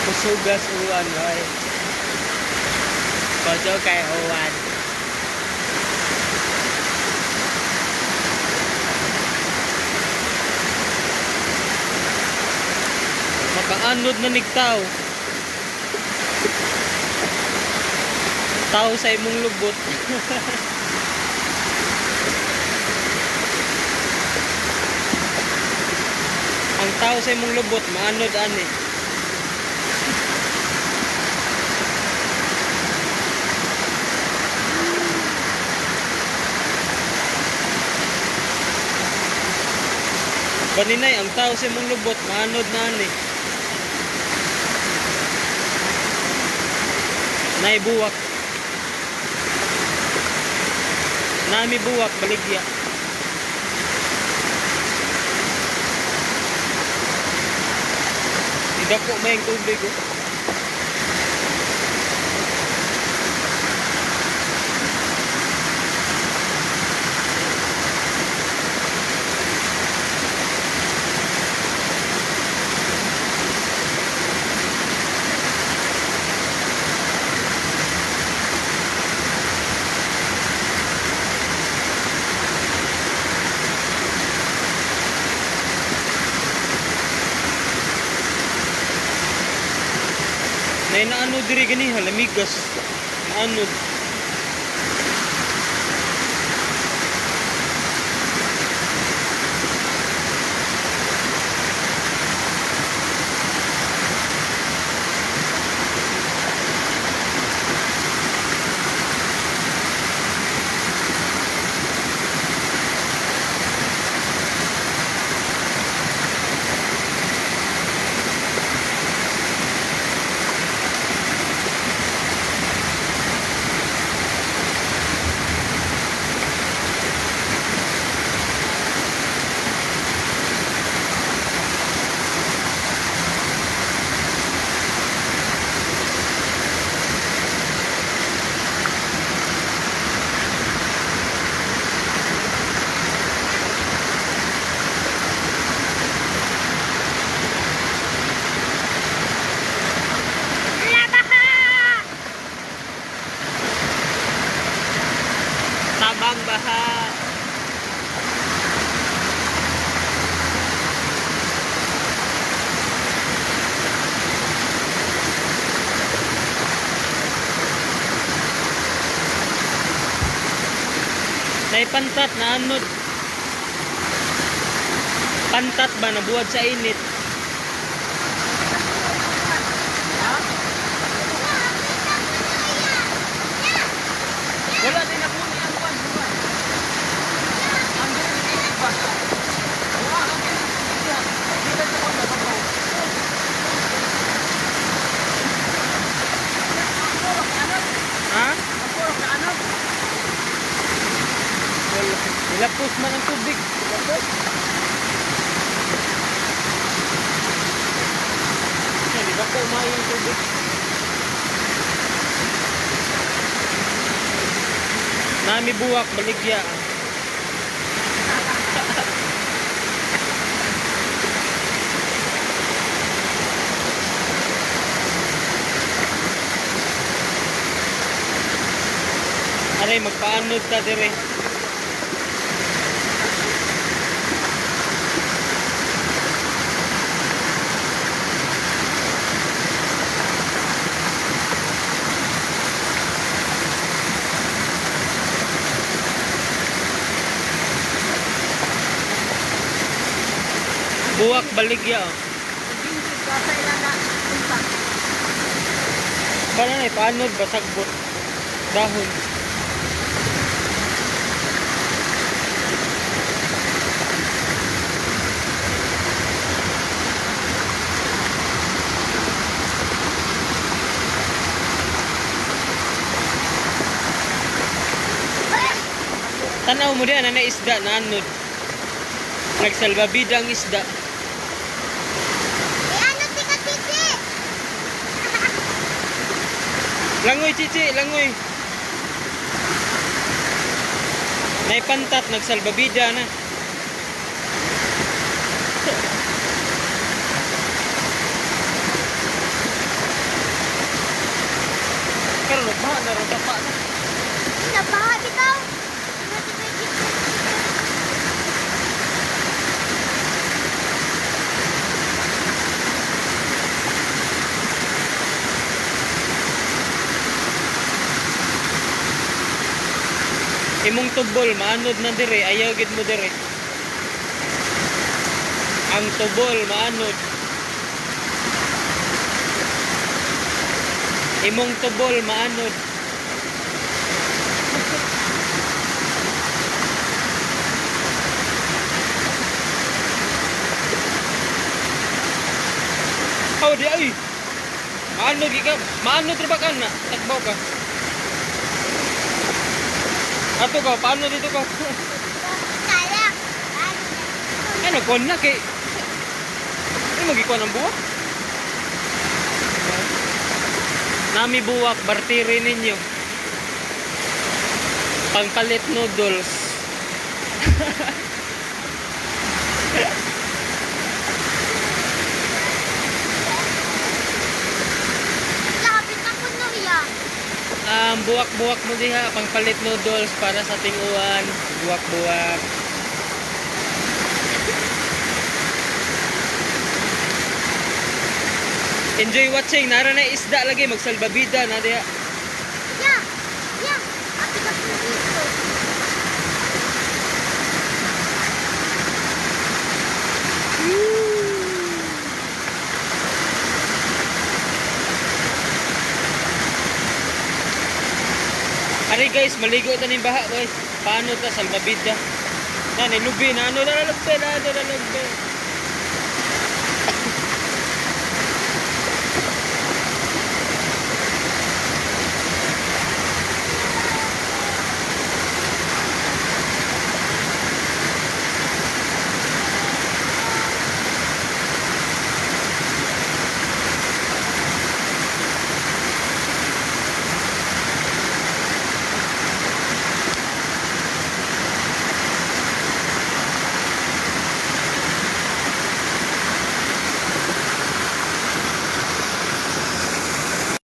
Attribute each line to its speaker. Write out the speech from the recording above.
Speaker 1: Kusugas uwan oy. Kojo kay uwan. Makaanod na nigtaw. Tao sa imong lubot. Ang tao sa imong lubot maanod ani. Baninay ang tao sa imong lubot maanod na ani. Naibuwak. Nami buwak baligya. Dako may tubig oh. Nay naano diri gani halamigas. Naanod. Tabang baha. Nay pantat na anod. Pantat ba nabuwad sa init? Wala din ako niya buwan. Ang dito ba? Wala ang dito. Dito sa wala ba? Ha? Ano? Wala. Ilapos man ang tubig. Ilapos. Hindi ba ko umayo yung tubig? Nami buwak baligya. Aray magpaanod ka dire. Buwak baligya. Para na ipaanod basagbot dahon. Tanaw mo diyan na isda na anod. Nagsalbabida ang isda. Langoy, cici, langoy. May pantat, nagsalbabida na. Karon ba na ron pa na.
Speaker 2: Nabaha bitaw.
Speaker 1: Imong tubol maanod na dire, ayaw gid mo dire. Ang tubol maanod. Imong tubol maanod. Oh, di ay. Maanod gi ka, maanod ra ba ka na? Takbaw ka. Ato ka, paano dito ka?
Speaker 2: Kala.
Speaker 1: Ano, kon na kay... Ay, magikuha ng buwak? Nami buwak, bartiri ninyo. Pangkalit noodles.
Speaker 2: Lapit na kuno ya.
Speaker 1: Buwak-buwak mo diha, pangpalit noodles para sa tinguan. Buwak-buwak. Enjoy watching. Nara na isda lagi, magsalbabida na diha.
Speaker 2: Ya. Ya. Ate ka dito.
Speaker 1: Ari guys, maligo taning baha guys. Paano ta salbabida? Na nilubi na ano na lagbe.